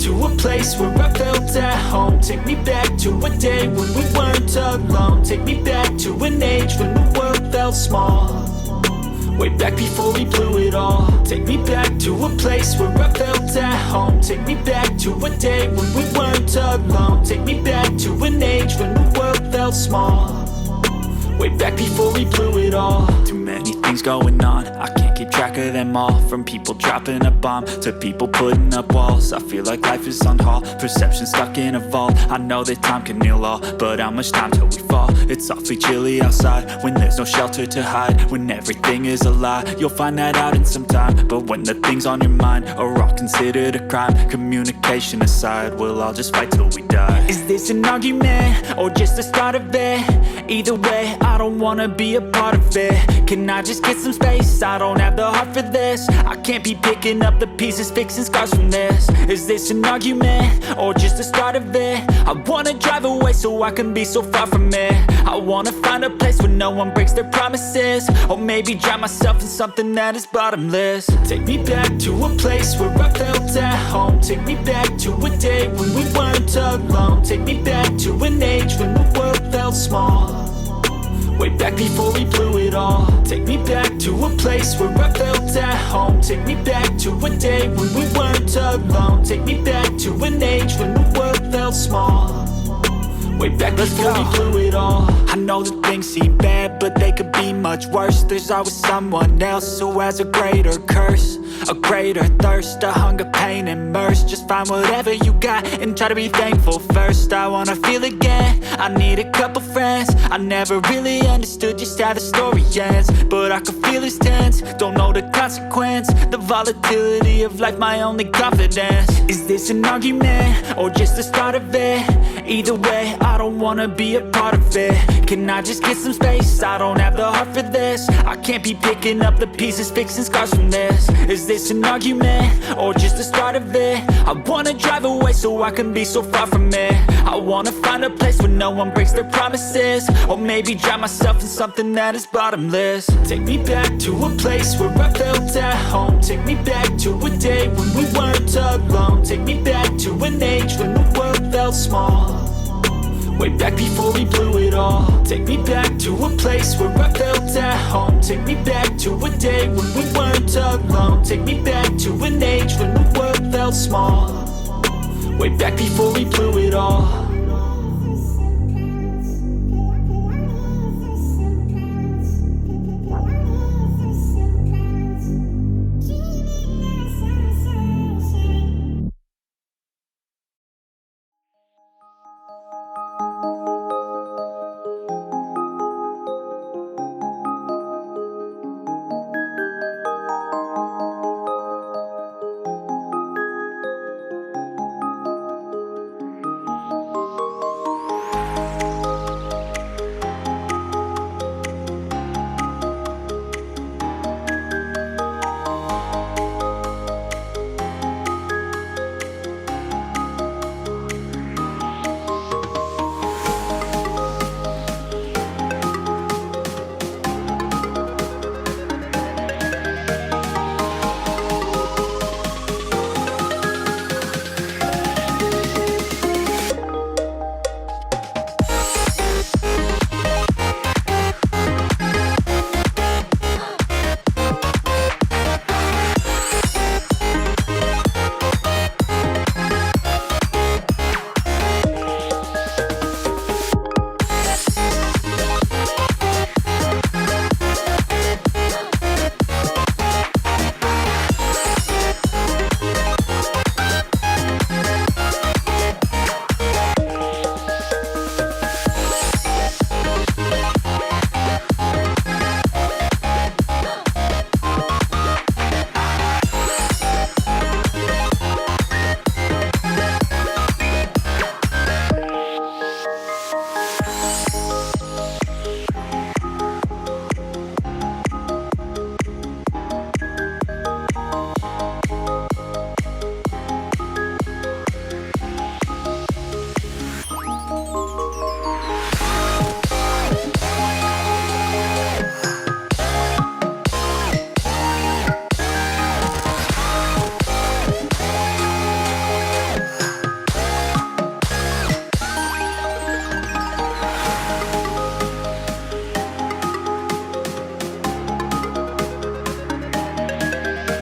to a place where I felt at home. Take me back to a day when we weren't alone. Take me back to an age when the world felt small. Way back before we blew it all. Take me back to a place where I felt at home. Take me back to a day when we weren't alone. Take me back to an age when the world felt small. Way back before we blew it all. Too many things going on, I can't keep track of them all. From people dropping a bomb to people putting up walls. I feel like life is on hold, perception stuck in a vault. I know that time can heal all, but how much time till we fall? It's awfully chilly outside when there's no shelter to hide. When everything is a lie, you'll find that out in some time. But when the things on your mind are all considered a crime, communication aside, we'll all just fight till we die. Is this an argument or just the start of it? Either way, I don't wanna be a part of it. Can I just get some space? I don't have the heart for this. I can't be picking up the pieces, fixing scars from this. Is this an argument or just the start of it? I wanna drive away so I can be so far from it. I wanna find a place where no one breaks their promises. Or maybe drown myself in something that is bottomless. Take me back to a place where I felt at home. Take me back to a day when we weren't alone. Take me back to an age when the world felt small. Way back before we blew it all. Take me back to a place where I felt at home. Take me back to a day when we weren't alone. Take me back to an age when the world felt small. Way back before we blew it all. I know that things seem bad, but they could be much worse. There's always someone else who has a greater curse, a greater thirst, a hunger, pain, and mercy. Just find whatever you got and try to be thankful first. I wanna feel again, I need a couple friends. I never really understood just how the story ends, but I can feel it's tense, don't know the consequence. The volatility of life, my only confidence. Is this an argument or just the start of it? Either way, I don't wanna be a part of it. Can I just get some space? I don't have the heart for this. I can't be picking up the pieces, fixing scars from this. Is this an argument or just the start of it? I wanna drive away so I can be so far from it. I wanna find a place where no one breaks their promises. Or maybe drown myself in something that is bottomless. Take me back to a place where I felt at home. Take me back to a day when we weren't alone. Take me back to an age when the world felt small. Way back before we blew it all. Take me back to a place where I felt at home. Take me back to a day when we weren't alone. Take me back to an age when the world felt small. Way back before we blew it all.